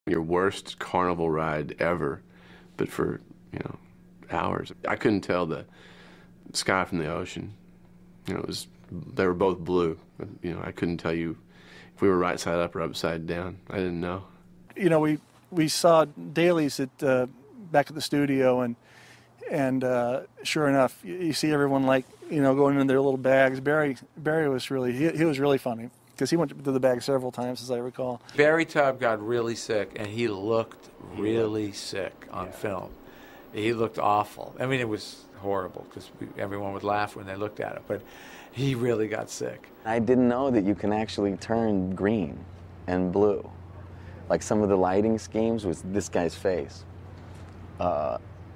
Your worst carnival ride ever, but for, you know, hours. I couldn't tell the sky from the ocean. You know, they were both blue. You know, I couldn't tell you if we were right side up or upside down. I didn't know. You know, we saw dailies at back at the studio, and sure enough, you see everyone, like, you know, going in their little bags. Barry was really, he was really funny, because he went to the bag several times, as I recall. Barry Tubb got really sick, and he looked really sick on film. He looked awful. I mean, it was horrible, because everyone would laugh when they looked at it, but he really got sick. I didn't know that you can actually turn green and blue. Like, some of the lighting schemes was this guy's face.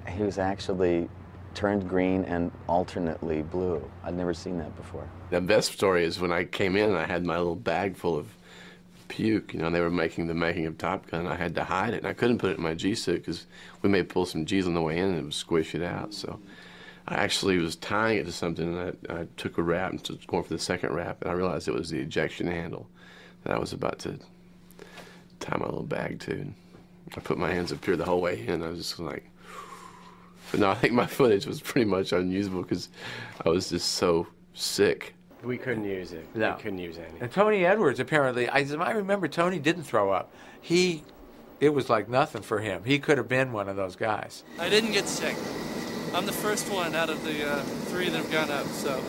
He was actually turned green and alternately blue. I'd never seen that before. The best story is when I came in and I had my little bag full of puke. You know, they were making the making of Top Gun. I had to hide it, and I couldn't put it in my G-suit because we may pull some G's on the way in and it would squish it out. So I actually was tying it to something, and I took a wrap and was going for the second wrap, and I realized it was the ejection handle that I was about to tie my little bag to. And I put my hands up here the whole way in. I was just like, but no, I think my footage was pretty much unusable because I was just so sick. We couldn't use it. No. We couldn't use any. And Tony Edwards, apparently, I remember Tony didn't throw up. It was like nothing for him. He could have been one of those guys. I didn't get sick. I'm the first one out of the three that have gone up, so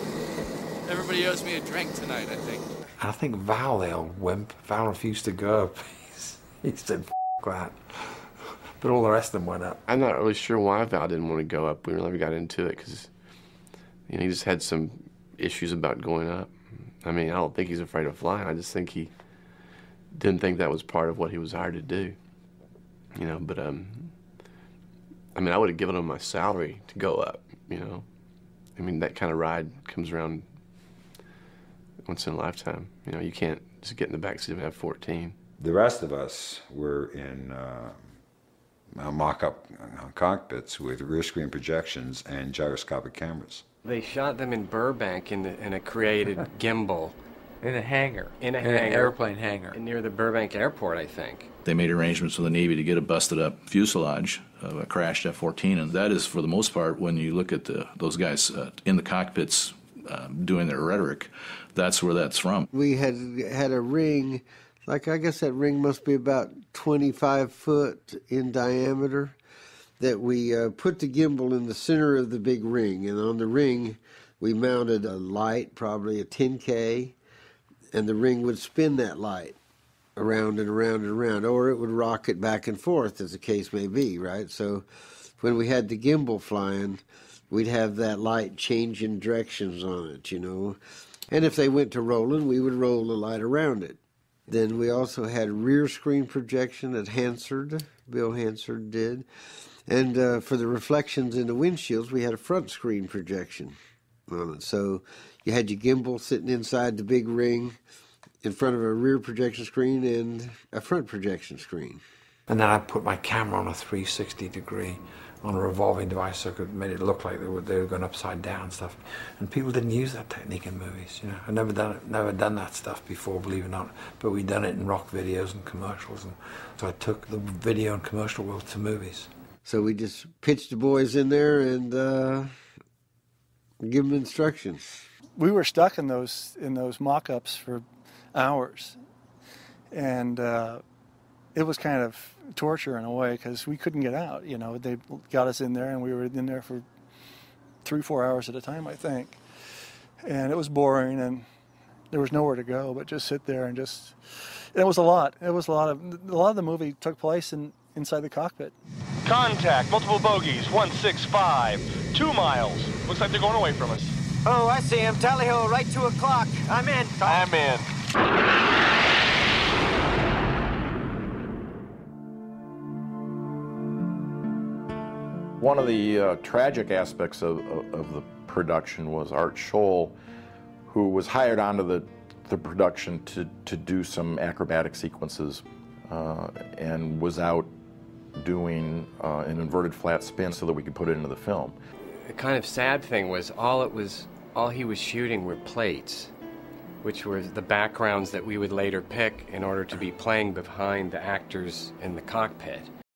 everybody owes me a drink tonight, I think. I think Val, the old wimp, Val refused to go up. He said, "F that." But all the rest of them went up. I'm not really sure why Val didn't want to go up. We never got into it because, you know, he just had some issues about going up. I mean, I don't think he's afraid of flying. I just think he didn't think that was part of what he was hired to do. You know, but, I mean, I would have given him my salary to go up, you know. I mean, that kind of ride comes around once in a lifetime. You know, you can't just get in the backseat of F-14. The rest of us were in mock-up cockpits with rear screen projections and gyroscopic cameras. They shot them in Burbank in a created gimbal. In a hangar. In an airplane hangar. Near the Burbank airport, I think. They made arrangements with the Navy to get a busted-up fuselage of a crashed F-14, and that is, for the most part, when you look at those guys in the cockpits doing their rhetoric, that's where that's from. We had a ring, like, I guess that ring must be about 25 foot in diameter, that we put the gimbal in the center of the big ring, and on the ring we mounted a light, probably a 10K, and the ring would spin that light around and around and around, or it would rock it back and forth, as the case may be, right? So when we had the gimbal flying, we'd have that light changing directions on it, you know. And if they went to rolling, we would roll the light around it. Then we also had rear screen projection that Bill Hansard did. And for the reflections in the windshields, we had a front screen projection on it. So you had your gimbal sitting inside the big ring in front of a rear projection screen and a front projection screen. And then I put my camera on a 360 degree on a revolving device so it made it look like they were going upside down and stuff. And people didn't use that technique in movies, you know. I've never done that stuff before, believe it or not. But we'd done it in rock videos and commercials. And so I took the video and commercial world to movies. So we just pitched the boys in there and give them instructions. We were stuck in those mock-ups for hours, and it was kind of torture in a way because we couldn't get out. You know, they got us in there, and we were in there for 3-4 hours at a time, I think, and it was boring, and there was nowhere to go but just sit there and just. It was a lot. It was a lot of the movie took place inside the cockpit. Contact, multiple bogeys, 165, 2 miles. Looks like they're going away from us. Oh, I see him. Tally ho, right 2 o'clock. I'm in. I'm in. One of the tragic aspects of the production was Art Scholl, who was hired onto the production to do some acrobatic sequences and was out doing an inverted flat spin so that we could put it into the film. The kind of sad thing was all he was shooting were plates. which was the backgrounds that we would later pick in order to be playing behind the actors in the cockpit.